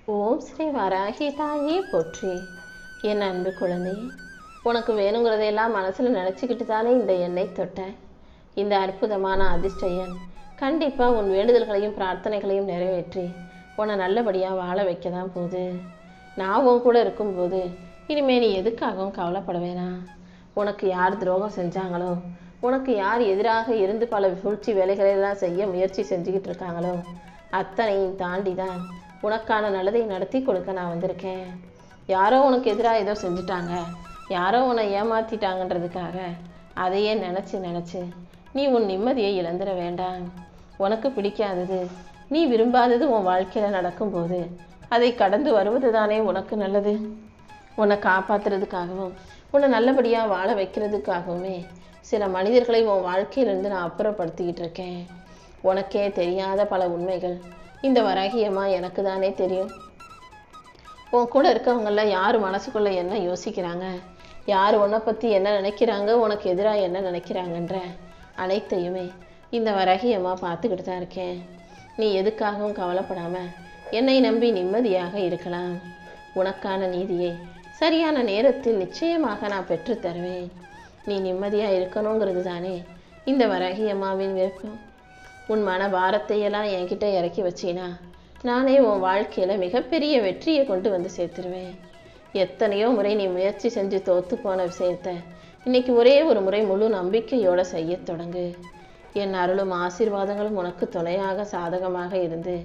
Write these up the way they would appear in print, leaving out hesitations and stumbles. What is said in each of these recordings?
ஓம் ஸ்ரீ வராகி தாயே போற்றி. என் அன்பு குழந்தை, உனக்கு வேணுங்கிறதையெல்லாம் மனசில் நினச்சிக்கிட்டு தானே இந்த எண்ணெய் தொட்டேன். இந்த அற்புதமான அதிர்ஷ்ட எண் கண்டிப்பாக உன் வேண்டுதல்களையும் பிரார்த்தனைகளையும் நிறைவேற்றி உன்னை நல்லபடியாக வாழ வைக்க தான் போகுது. நான் உன் கூட இருக்கும்போது இனிமே நீ எதுக்காகவும் கவலைப்பட வேணாம். உனக்கு யார் துரோகம் செஞ்சாங்களோ, உனக்கு யார் எதிராக இருந்து பல சூழ்ச்சி வேலைகளெல்லாம் செய்ய முயற்சி செஞ்சுக்கிட்டு இருக்காங்களோ, அத்தனையும் தாண்டி தான் உனக்கான நல்லதை நடத்தி கொடுக்க நான் வந்திருக்கேன். யாரோ உனக்கு எதிராக ஏதோ செஞ்சுட்டாங்க, யாரோ உன்னை ஏமாற்றிட்டாங்கன்றதுக்காக அதையே நினச்சி நீ உன் நிம்மதியை இழந்துட வேண்டாம். உனக்கு பிடிக்காதது, நீ விரும்பாதது உன் வாழ்க்கையில் நடக்கும்போது அதை கடந்து வருவது தானே உனக்கு நல்லது. உன்னை காப்பாற்றுறதுக்காகவும் உன்னை நல்லபடியாக வாழ வைக்கிறதுக்காகவுமே சில மனிதர்களை உன் வாழ்க்கையிலிருந்து நான் அப்புறப்படுத்திக்கிட்டு இருக்கேன். உனக்கே தெரியாத பல உண்மைகள் இந்த வராகியம்மா எனக்கு தானே தெரியும். உன் கூட இருக்கவங்கள யார் மனசுக்குள்ளே என்ன யோசிக்கிறாங்க, யார் உன்னை பற்றி என்ன நினைக்கிறாங்க, உனக்கு எதிராக என்ன நினைக்கிறாங்கன்ற அனைத்தையுமே இந்த வராகியம்மா பார்த்துக்கிட்டு தான் இருக்கேன். நீ எதுக்காகவும் கவலைப்படாமல் என்னை நம்பி நிம்மதியாக இருக்கலாம். உனக்கான நீதியை சரியான நேரத்தில் நிச்சயமாக நான் பெற்று தருவேன். நீ நிம்மதியாக இருக்கணுங்கிறது தானே இந்த வராகியம்மாவின் விருப்பம். உன் மன பாரத்தையெல்லாம் என்கிட்ட இறக்கி வச்சினா நானே உன் வாழ்க்கையில் மிகப்பெரிய வெற்றியை கொண்டு வந்து சேர்த்துருவேன். எத்தனையோ முறை நீ முயற்சி செஞ்சு தோற்று போன விஷயத்த இன்னைக்கு ஒரே ஒரு முறை முழு நம்பிக்கையோடு செய்ய தொடங்கு. என் அருளும் ஆசீர்வாதங்களும் உனக்கு துணையாக சாதகமாக இருந்து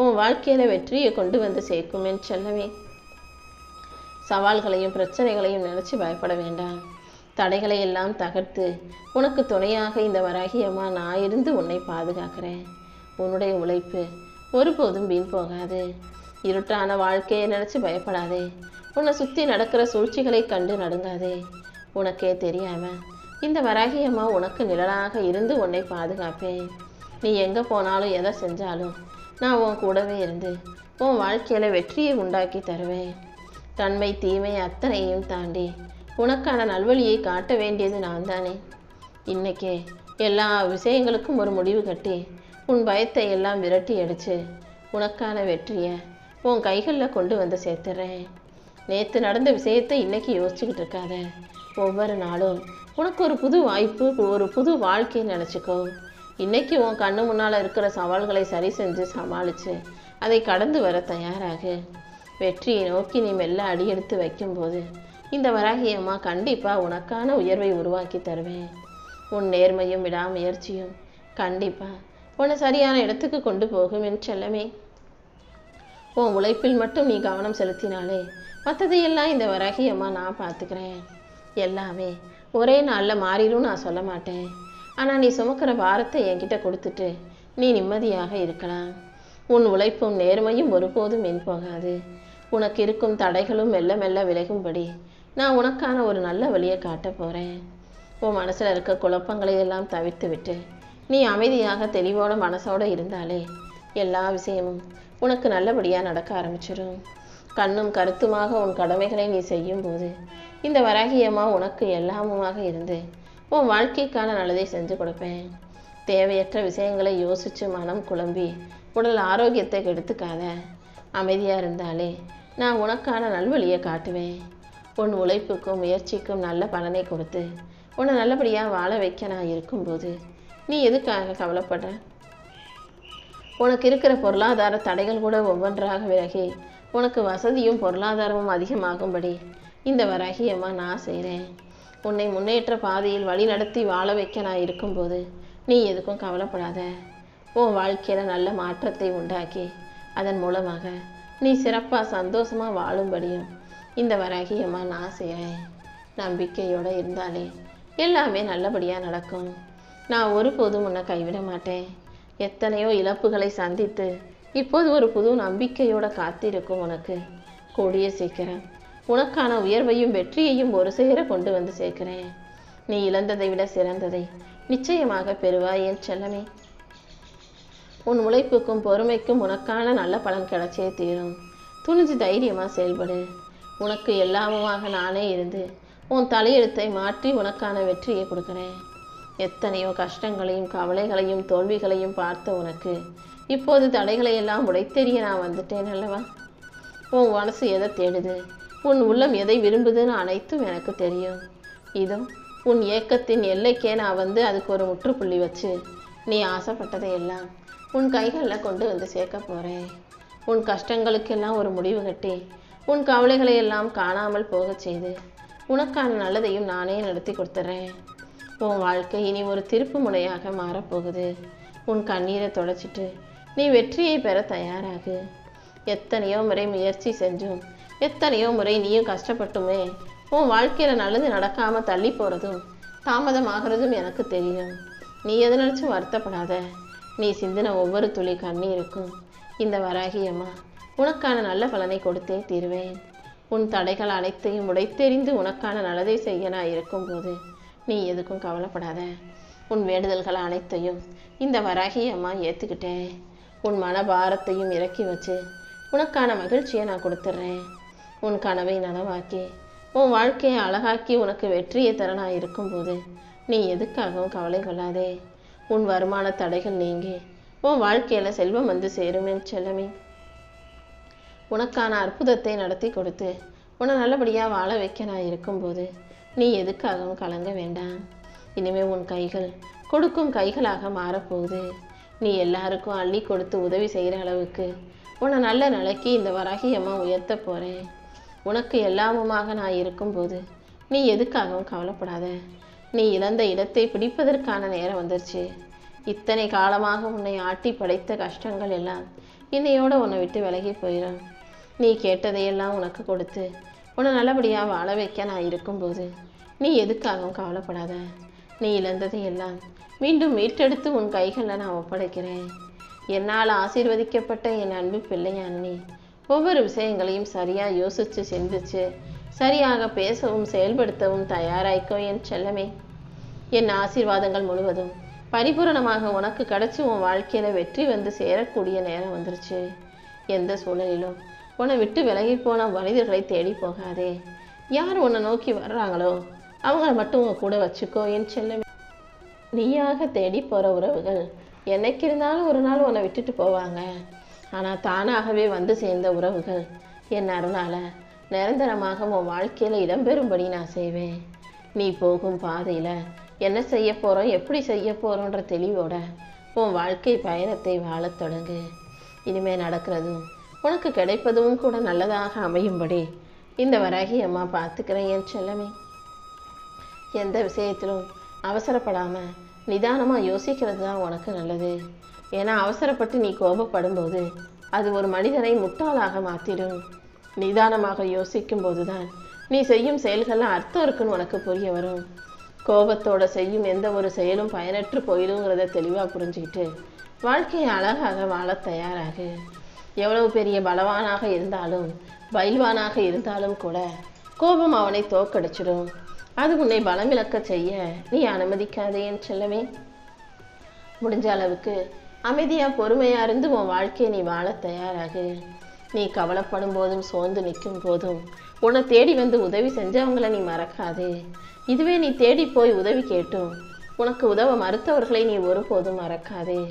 உன் வாழ்க்கையில் வெற்றியை கொண்டு வந்து சேர்க்கும் என் செல்லவே. சவால்களையும் பிரச்சனைகளையும் நினச்சி பயப்பட வேண்டாம். தடைகளை எல்லாம் தகர்த்து உனக்கு துணையாக இந்த வராகியம்மா நான் இருந்து உன்னை பாதுகாக்கிறேன். உன்னுடைய உழைப்பு ஒருபோதும் வீண் போகாது. இருட்டான வாழ்க்கையை நினச்சி பயப்படாதே. உன்னை சுற்றி நடக்கிற சூழ்ச்சிகளை கண்டு நடுங்காதே. உனக்கே தெரியாமல் இந்த வராகியம்மா உனக்கு நிழலாக இருந்து உன்னை பாதுகாப்பேன். நீ எங்கே போனாலும் எதை செஞ்சாலும் நான் உன் கூடவே இருந்து உன் வாழ்க்கையில் வெற்றியை உண்டாக்கி தருவேன். நன்மை தீமை அத்தனையும் தாண்டி உனக்கான நல்வழியை காட்ட வேண்டியது நான் தானே. இன்னைக்கே எல்லா விஷயங்களுக்கும் ஒரு முடிவு கட்டி உன் பயத்தை எல்லாம் விரட்டி அடித்து உனக்கான வெற்றியை உன் கைகளில் கொண்டு வந்து சேர்த்துறேன். நேற்று நடந்த விஷயத்தை இன்னைக்கு யோசிச்சுக்கிட்டு இருக்காத. ஒவ்வொரு நாளும் உனக்கு ஒரு புது வாய்ப்பு, ஒரு புது வாழ்க்கைன்னு நினச்சிக்கோ. இன்னைக்கு உன் கண்ணு முன்னால் இருக்கிற சவால்களை சரி செஞ்சு சமாளித்து அதை கடந்து வர தயாராகு. வெற்றியை நோக்கி நீ மெல்ல அடியெடுத்து வைக்கும்போது இந்த வராகியம்மா கண்டிப்பாக உனக்கான உயர்வை உருவாக்கி தருவேன். உன் நேர்மையும் விடாமுயற்சியும் கண்டிப்பாக உன்னை சரியான இடத்துக்கு கொண்டு போகும் என் செல்லமே. உன் உழைப்பில் மட்டும் நீ கவனம் செலுத்தினாலே மற்றதையெல்லாம் இந்த வராகியம்மா நான் பார்த்துக்கிறேன். எல்லாமே ஒரே நாளில் மாறிடும் நான் சொல்ல மாட்டேன். ஆனால் நீ சுமக்கிற பாரத்தை என்கிட்ட கொடுத்துட்டு நீ நிம்மதியாக இருக்கலாம். உன் உழைப்பும் நேர்மையும் ஒருபோதும் வீண் போகாது. உனக்கு இருக்கும் தடைகளும் மெல்ல மெல்ல விலகும்படி நான் உனக்கான ஒரு நல்ல வழியை காட்ட போகிறேன். உன் மனசில் இருக்க குழப்பங்களை எல்லாம் தவிர்த்து விட்டு நீ அமைதியாக தெளிவோட மனசோடு இருந்தாலே எல்லா விஷயமும் உனக்கு நல்லபடியாக நடக்க ஆரம்பிச்சிடும். கண்ணும் கருத்துமாக உன் கடமைகளை நீ செய்யும்போது இந்த வராகியம்மா உனக்கு எல்லாமுமாக இருந்து உன் வாழ்க்கைக்கான நல்லதை செஞ்சு கொடுப்பேன். தேவையற்ற விஷயங்களை யோசித்து மனம் குழம்பி உடல் ஆரோக்கியத்தை கெடுத்துக்காத. அமைதியாக இருந்தாலே நான் உனக்கான நல்வழியை காட்டுவேன். உன் உழைப்புக்கும் முயற்சிக்கும் நல்ல பலனை கொடுத்து உன்னை நல்லபடியாக வாழ வைக்க நான் இருக்கும்போது நீ எதுக்காக கவலைப்படுற? உனக்கு இருக்கிற பொருளாதார தடைகள் கூட ஒவ்வொன்றாக விலகி உனக்கு வசதியும் பொருளாதாரமும் அதிகமாகும்படி இந்த வராகியம்மா நான் செய்கிறேன். உன்னை முன்னேற்ற பாதையில் வழி நடத்தி வாழ வைக்க நான் இருக்கும்போது நீ எதுக்கும் கவலைப்படாத. உன் வாழ்க்கையில் நல்ல மாற்றத்தை உண்டாக்கி அதன் மூலமாக நீ சிறப்பாக சந்தோஷமாக வாழும்படியும் இந்த வராகியம்மா நான் செய்கிறேன். நம்பிக்கையோடு இருந்தாலே எல்லாமே நல்லபடியாக நடக்கும். நான் ஒருபோதும் உன்னை கைவிட மாட்டேன். எத்தனையோ இழப்புகளை சந்தித்து இப்போது ஒரு புது நம்பிக்கையோட காத்திருக்கும் உனக்கு கூடிய சீக்கிரம் உனக்கான உயர்வையும் வெற்றியையும் ஒரு சேர கொண்டு வந்து சேர்க்கிறேன். நீ இழந்ததை விட சிறந்ததை நிச்சயமாக பெறுவாய் என் செல்லமே. உன் உழைப்புக்கும் பொறுமைக்கும் உனக்கான நல்ல பலன் கிடைச்சே தீரும். துணிஞ்சு தைரியமாக செயல்படு. உனக்கு எல்லாமுமாக நானே இருந்து உன் தலையெழுத்தை மாற்றி உனக்கான வெற்றியை கொடுக்குறேன். எத்தனையோ கஷ்டங்களையும் கவலைகளையும் தோல்விகளையும் பார்த்த உனக்கு இப்போது தடைகளை எல்லாம் உடைத்தெறிய நான் வந்துட்டேன் அல்லவா? உன் மனசு எதை தேடுது, உன் உள்ளம் எதை விரும்புதுன்னு அனைத்தும் எனக்கு தெரியும். இதுவும் உன் ஏக்கத்தின் எல்லைக்கே நான் வந்து அதுக்கு ஒரு முற்றுப்புள்ளி வச்சு நீ ஆசைப்பட்டதை எல்லாம் உன் கைகளில் கொண்டு வந்து சேர்க்க போகிறேன். உன் கஷ்டங்களுக்கெல்லாம் ஒரு முடிவு கட்டி உன் கவலைகளை எல்லாம் காணாமல் போகச் செய்து உனக்கான நல்லதையும் நானே நடத்தி கொடுத்துட்றேன். உன் வாழ்க்கை இனி ஒரு திருப்பு முனையாக மாறப்போகுது. உன் கண்ணீரை தொடச்சிட்டு நீ வெற்றியை பெற தயாராகு. எத்தனையோ முறை முயற்சி செஞ்சும் எத்தனையோ முறை நீயும் கஷ்டப்பட்டுமே உன் வாழ்க்கையில் நல்லது நடக்காமல் தள்ளி போகிறதும் தாமதமாகிறதும் எனக்கு தெரியும். நீ எதை நினச்சும் வருத்தப்படாத. நீ சிந்தின ஒவ்வொரு துளி கண்ணீருக்கும் இந்த வராகி அம்மா உனக்கான நல்ல பலனை கொடுத்தே தீருவேன். உன் தடைகள் அனைத்தையும் உடைத்தெறிந்து உனக்கான நல்லதை செய்ய நான் இருக்கும்போது நீ எதுக்கும் கவலைப்படாத. உன் வேண்டுதல்கள் அனைத்தையும் இந்த வராகி அம்மா ஏற்றுக்கிட்டேன். உன் மனபாரத்தையும் இறக்கி வச்சு உனக்கான மகிழ்ச்சியை நான் கொடுத்துட்றேன். உன் கனவை நனவாக்கி உன் வாழ்க்கையை அழகாக்கி உனக்கு வெற்றியை தர நான் இருக்கும்போது நீ எதுக்காகவும் கவலை கொள்ளாதே. உன் வருமான தடைகள் நீங்கி உன் வாழ்க்கையில் செல்வம் வந்து சேருமே செல்லமே. உனக்கான அற்புதத்தை நடத்தி கொடுத்து உன்னை நல்லபடியாக வாழ வைக்க நான் இருக்கும்போது நீ எதுக்காகவும் கலங்க வேண்டாம். இனிமேல் உன் கைகள் கொடுக்கும் கைகளாக மாறப்போகுது. நீ எல்லாருக்கும் அள்ளி கொடுத்து உதவி செய்கிற அளவுக்கு உன்னை நல்ல நிலைக்கு இந்த வராகி அம்மா உயர்த்த போகிறேன். உனக்கு எல்லாமுமாக நான் இருக்கும்போது நீ எதுக்காகவும் கவலைப்படாத. நீ இழந்த இடத்தை பிடிப்பதற்கான நேரம் வந்துருச்சு. இத்தனை காலமாக உன்னை ஆட்டி படைத்த கஷ்டங்கள் எல்லாம் இன்னையோட உன்னை விட்டு விலகி போயிடும். நீ கேட்டதையெல்லாம் உனக்கு கொடுத்து உன்னை நல்லபடியாக வாழ வைக்க நான் இருக்கும்போது நீ எதுக்காகவும் கவலைப்படாத. நீ இழந்ததையெல்லாம் மீண்டும் மீட்டெடுத்து உன் கைகளில் நான் ஒப்படைக்கிறேன். என்னால் ஆசீர்வதிக்கப்பட்ட என் அன்பு பிள்ளையான நீ ஒவ்வொரு விஷயங்களையும் சரியாக யோசித்து சிந்திச்சு சரியாக பேசவும் செயல்படுத்தவும் தயாராய்க்கோ என் செல்லமே. என் ஆசீர்வாதங்கள் முழுவதும் பரிபூரணமாக உனக்கு கிடச்சி உன் வாழ்க்கையில் வெற்றி வந்து சேரக்கூடிய நேரம் வந்துருச்சு. எந்த சூழலிலும் உன்னை விட்டு விலகி போன மனிதர்களை தேடி போகாதே. யார் உன்னை நோக்கி வர்றாங்களோ அவங்கள மட்டும் உங்க கூட வச்சுக்கோ என் செல்லமே. நீயாக தேடி போகிற உறவுகள் என்னைக்கு இருந்தாலும் ஒரு நாள் உன்னை விட்டுட்டு போவாங்க. ஆனால் தானாகவே வந்து சேர்ந்த உறவுகள் என் அருளால் நிரந்தரமாக உன் வாழ்க்கையில் இடம்பெறும்படி நான் செய்வேன். நீ போகும் பாதையில் என்ன செய்ய போகிறோம், எப்படி செய்ய போகிறோன்ற தெளிவோட உன் வாழ்க்கை பயணத்தை வாழத் தொடங்கு. இனிமேல் நடக்கிறதும் உனக்கு கிடைப்பதும் கூட நல்லதாக அமையும்படி இந்த வராகி அம்மா பார்த்துக்கிறேன் என் செல்லமே. எந்த விஷயத்திலும் அவசரப்படாமல் நிதானமாக யோசிக்கிறது தான் உனக்கு நல்லது. ஏன்னா அவசரப்பட்டு நீ கோபப்படும்போது அது ஒரு மனிதனை முட்டாளாக மாற்றிடும். நிதானமாக யோசிக்கும் போது தான் நீ செய்யும் செயல்கள்லாம் அர்த்தம் இருக்குன்னு உனக்கு புரிய வரும். கோபத்தோட செய்யும் எந்த ஒரு செயலும் பயனற்று போயிடுங்கிறத தெளிவாக புரிஞ்சுக்கிட்டு வாழ்க்கையை அழகாக வாழ தயாராகு. எவ்வளவு பெரிய பலவானாக இருந்தாலும் பயில்வானாக இருந்தாலும் கூட கோபம் அவனை தோக்கடிச்சிடும். அது உன்னை பலமிழக்க செய்ய நீ அனுமதிக்காதே என் செல்லமே. முடிஞ்ச அளவுக்கு அமைதியாக பொறுமையாக இருந்து உன் வாழ்க்கையை நீ வாழ தயாராகு. நீ கவலைப்படும் போதும் சோர்ந்து நிற்கும் போதும் உன்னை தேடி வந்து உதவி செஞ்சவங்களை நீ மறக்காதே. இதுவே நீ தேடி போய் உதவி கேட்டும் உனக்கு உதவ மறுத்தவர்களை நீ ஒருபோதும் மறக்காதே.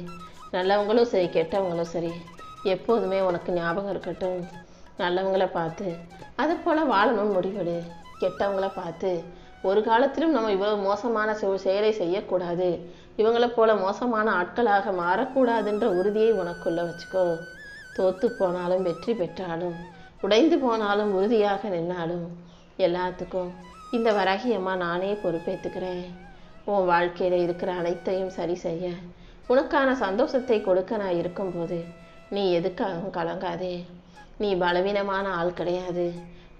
நல்லவங்களும் சரி கெட்டவங்களும் சரி எப்போதுமே உனக்கு ஞாபகம் இருக்கட்டும். நல்லவங்களை பார்த்து அதை போல் வாழணும்னு முடிவெடு. கெட்டவங்களை பார்த்து ஒரு காலத்திலும் நம்ம இவ்வளோ மோசமான செயலை செய்யக்கூடாது, இவங்களை போல மோசமான ஆட்களாக மாறக்கூடாதுன்ற உறுதியை உனக்குள்ள வச்சுக்கோ. தோத்து போனாலும் வெற்றி பெற்றாலும் உடைந்து போனாலும் உறுதியாக நின்னாலும் எல்லாத்துக்கும் இந்த வராகி அம்மா நானே பொறுப்பேற்றுக்கிறேன். உன் வாழ்க்கையில் இருக்கிற அனைத்தையும் சரி செய்ய உனக்கான சந்தோஷத்தை கொடுக்க நான் இருக்கும்போது நீ எதுக்காகவும் கலங்காதே. நீ பலவீனமான ஆள் கிடையாது.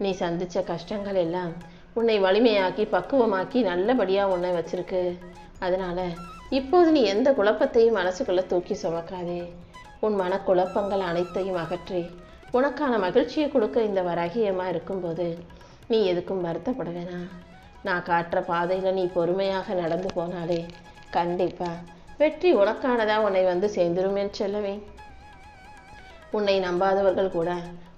நீ சந்தித்த கஷ்டங்கள் எல்லாம் உன்னை வலிமையாக்கி பக்குவமாக்கி நல்லபடியாக உன்னை வச்சிருக்கு. அதனால் இப்போது நீ எந்த குழப்பத்தையும் மனசுக்குள்ளே தூக்கி சுமக்காதே. உன் மனக்குழப்பங்கள் அனைத்தையும் அகற்றி உனக்கான மகிழ்ச்சியை கொடுக்க இந்த வராகியமாக இருக்கும்போது நீ எதுக்கும் வருத்தப்பட வேணாம். நான் காட்டுற பாதையில் நீ பொறுமையாக நடந்து போனாலே கண்டிப்பாக வெற்றி உனக்கானதாக உன்னை வந்து சேர்ந்துருமே செல்லவே. உன்னை நம்பாதவர்கள் கூட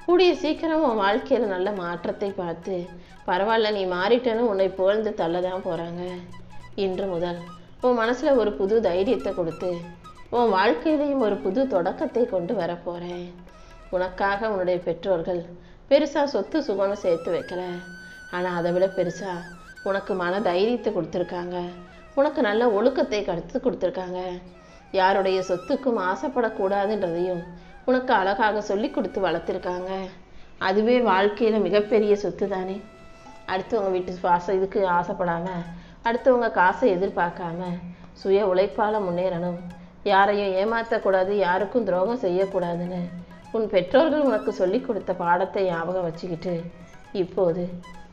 கூடிய சீக்கிரம் உன் வாழ்க்கையில் நல்ல மாற்றத்தை பார்த்து பரவாயில்ல நீ மாறிட்டேன்னு உன்னை புகழ்ந்து தள்ளதான் போகிறாங்க. இன்று முதல் உன் மனசில் ஒரு புது தைரியத்தை கொடுத்து உன் வாழ்க்கையிலையும் ஒரு புது தொடக்கத்தை கொண்டு வரப்போகிறேன். உனக்காக உன்னுடைய பெற்றோர்கள் பெருசாக சொத்து சுகம்னு சேர்த்து வைக்கல. ஆனால் அதை விட பெருசாக உனக்கு மன தைரியத்தை கொடுத்துருக்காங்க. உனக்கு நல்ல ஒழுக்கத்தை கற்று கொடுத்துருக்காங்க. யாருடைய சொத்துக்கும் ஆசைப்படக்கூடாதுன்றதையும் உனக்கு அழகாக சொல்லி கொடுத்து வளர்த்துருக்காங்க. அதுவே வாழ்க்கையில் மிகப்பெரிய சொத்து தானே. அடுத்தவங்க வீட்டு இதுக்கு ஆசைப்படாமல், அடுத்தவங்க காசை எதிர்பார்க்காம சுய உழைப்பால் முன்னேறணும். யாரையும் ஏமாற்றக்கூடாது, யாருக்கும் துரோகம் செய்யக்கூடாதுன்னு உன் பெற்றோர்கள் உனக்கு சொல்லி கொடுத்த பாடத்தை ஞாபகம் வச்சுக்கிட்டு இப்போது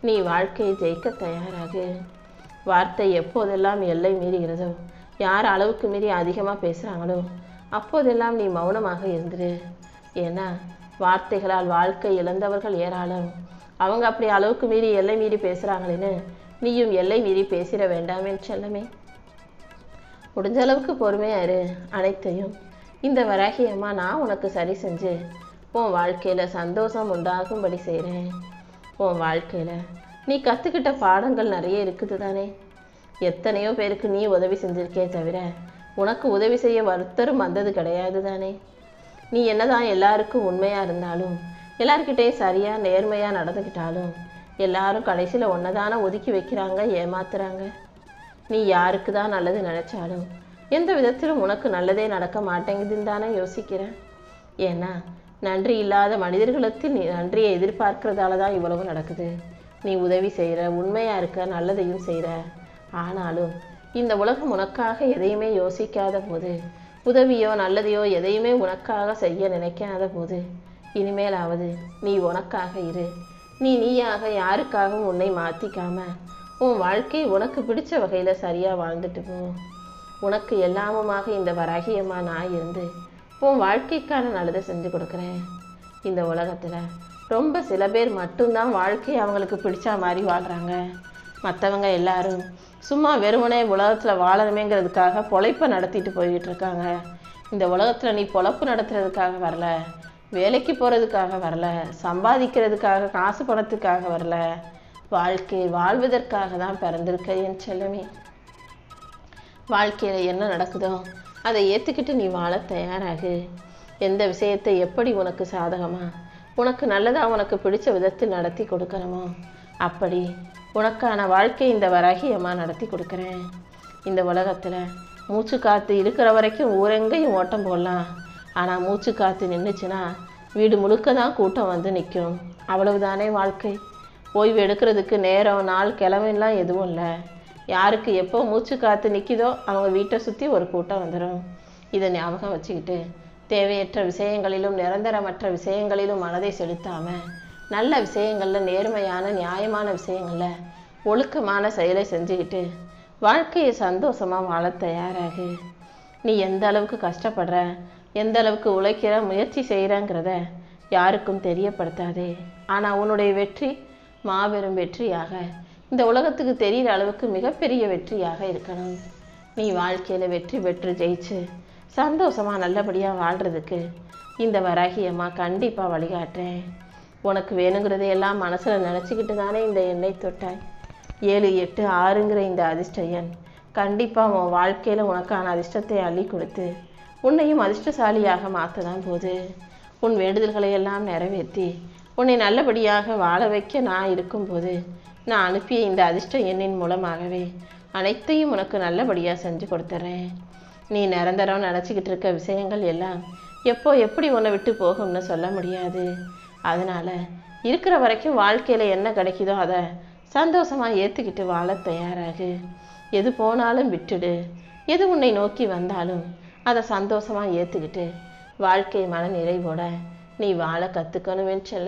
நீ வாழ்க்கையை ஜெயிக்க தயாராகு. வார்த்தை எப்போதெல்லாம் எல்லை மீறுகிறதோ, யார் அளவுக்கு மீறி அதிகமாக பேசுகிறாங்களோ அப்போதெல்லாம் நீ மௌனமாக இருந்துரு. ஏன்னா வார்த்தைகளால் வாழ்க்கை இழந்தவர்கள் ஏராளம். அவங்க அப்படி அளவுக்கு மீறி எல்லை மீறி பேசுகிறாங்களேன்னு நீயும் எல்லை மீறி பேசிட வேண்டாமே செல்லமே. முடிஞ்ச அளவுக்கு பொறுமையாக இரு. அனைத்தையும் இந்த வராகி அம்மா நான் உனக்கு சரி செஞ்சு உன் வாழ்க்கையில் சந்தோஷம் உண்டாகும்படி செய்கிறேன். உன் வாழ்க்கையில் நீ கற்றுக்கிட்ட பாடங்கள் நிறைய இருக்குது தானே. எத்தனையோ பேருக்கு நீ உதவி செஞ்சிருக்கே தவிர உனக்கு உதவி செய்ய ஒருத்தரும் வந்தது கிடையாது தானே. நீ என்னதான் எல்லாருக்கும் உண்மையாக இருந்தாலும், எல்லார்கிட்டையும் சரியாக நேர்மையாக நடந்துக்கிட்டாலும் எல்லாரும் கடைசியில் ஒன்னதான ஒதுக்கி வைக்கிறாங்க, ஏமாத்துறாங்க. நீ யாருக்கு தான் நல்லது நினைச்சாலும் எந்த விதத்திலும் உனக்கு நல்லதே நடக்க மாட்டேங்குதுன்னு தானே யோசிக்கிறேன். ஏன்னா நன்றி இல்லாத மனிதர்களுக்கு நீ நன்றியை எதிர்பார்க்கறதால தான் இவ்வளவு நடக்குது. நீ உதவி செய்கிற, உண்மையாக இருக்க, நல்லதையும் செய்கிற. ஆனாலும் இந்த உலகம் உனக்காக எதையுமே யோசிக்காத போது, உதவியோ நல்லதையோ எதையுமே உனக்காக செய்ய நினைக்காத போது, இனிமேலாவது நீ உனக்காக இரு. நீயாக யாருக்காகவும் உன்னை மாற்றிக்காம உன் வாழ்க்கை உனக்கு பிடிச்ச வகையில் சரியாக வாழ்ந்துட்டு போ. உனக்கு எல்லாமுமாக இந்த வராகியம்மா நான் இருந்து உன் வாழ்க்கைக்கான நல்லதை செஞ்சு கொடுக்குறேன். இந்த உலகத்தில் ரொம்ப சில பேர் மட்டும்தான் வாழ்க்கையை அவங்களுக்கு பிடிச்ச மாதிரி வாழ்கிறாங்க. மற்றவங்க எல்லாரும் சும்மா வெறுமனே உலகத்தில் வாழணுமேங்கிறதுக்காக பொழைப்பை நடத்திட்டு போய்கிட்டு இருக்காங்க. இந்த உலகத்தில் நீ பொழப்பு நடத்துறதுக்காக வரல, வேலைக்கு போகிறதுக்காக வரல, சம்பாதிக்கிறதுக்காக காசு பணத்துக்காக வரல, வாழ்க்கை வாழ்வதற்காக தான் பிறந்திருக்க என் செல்லமே. வாழ்க்கையில் என்ன நடக்குதோ அதை ஏற்றுக்கிட்டு நீ வாழ தயாராகு. எந்த விஷயத்தை எப்படி உனக்கு சாதகமாக, உனக்கு நல்லதாக, உனக்கு பிடிச்ச விதத்தில் நடத்தி கொடுக்கணுமோ அப்படி உனக்கான வாழ்க்கை இந்த வராகியம்மா நடத்தி கொடுக்குறேன். இந்த உலகத்தில் மூச்சு காற்று இருக்கிற வரைக்கும் ஊரெங்கையும் ஓட்டம் போடலாம். ஆனால் மூச்சு காற்று நின்றுச்சுன்னா வீடு முழுக்க தான் கூட்டம் வந்து நிற்கும். அவ்வளவுதானே வாழ்க்கை. ஓய்வு எடுக்கிறதுக்கு நேரம், நாள், கிழமைலாம் எதுவும் இல்லை. யாருக்கு எப்போ மூச்சு காற்று நிற்கிதோ அவங்க வீட்டை சுற்றி ஒரு கூட்டம் வந்துடும். இதை ஞாபகம் வச்சுக்கிட்டு தேவையற்ற விஷயங்களிலும் நிரந்தரமற்ற விஷயங்களிலும் மனதை செலுத்தாமல் நல்ல விஷயங்களில், நேர்மையான நியாயமான விஷயங்களில் ஒழுக்கமான செயலை செஞ்சுக்கிட்டு வாழ்க்கையை சந்தோஷமாக வாழ தயாராகு. நீ எந்த அளவுக்கு கஷ்டப்படுற, எந்த அளவுக்கு உழைக்கிற, முயற்சி செய்கிறங்கிறத யாருக்கும் தெரியப்படுத்தாதே. ஆனால் உன்னுடைய வெற்றி மாபெரும் வெற்றியாக, இந்த உலகத்துக்கு தெரிகிற அளவுக்கு மிகப்பெரிய வெற்றியாக இருக்கணும். நீ வாழ்க்கையில் வெற்றி பெற்று ஜெயிச்சு சந்தோஷமாக நல்லபடியாக வாழ்கிறதுக்கு இந்த வராகியம்மா கண்டிப்பாக வழிகாட்டுறேன். உனக்கு வேணுங்கிறதையெல்லாம் மனசில் நினச்சிக்கிட்டு தானே இந்த எண்ணெய் தொட்டாய். 7, 8, 6ங்கிற இந்த அதிர்ஷ்ட எண் கண்டிப்பாக உன் வாழ்க்கையில் உனக்கான அதிர்ஷ்டத்தை அள்ளி கொடுத்து உன்னையும் அதிர்ஷ்டசாலியாக மாற்ற தான் போது. உன் வேண்டுதல்களை எல்லாம் நிறைவேற்றி உன்னை நல்லபடியாக வாழ வைக்க நான் இருக்கும்போது நான் அனுப்பிய இந்த அதிர்ஷ்ட எண்ணின் மூலமாகவே அனைத்தையும் உனக்கு நல்லபடியாக செஞ்சு கொடுத்துட்றேன். நீ நிரந்தரம் நினச்சிக்கிட்டு இருக்க விஷயங்கள் எல்லாம் எப்போ எப்படி உன்னை விட்டு போகும்னு சொல்ல முடியாது. அதனால் இருக்கிற வரைக்கும் வாழ்க்கையில் என்ன கிடைக்குதோ அதை சந்தோஷமாக ஏற்றுக்கிட்டு வாழ தயாராகு. எது போனாலும் விட்டுடு. எது உன்னை நோக்கி வந்தாலும் அதை சந்தோஷமாக ஏற்றுக்கிட்டு வாழ்க்கை மன நிறைவோட நீ வாழ கற்றுக்கணுமே செல்ல.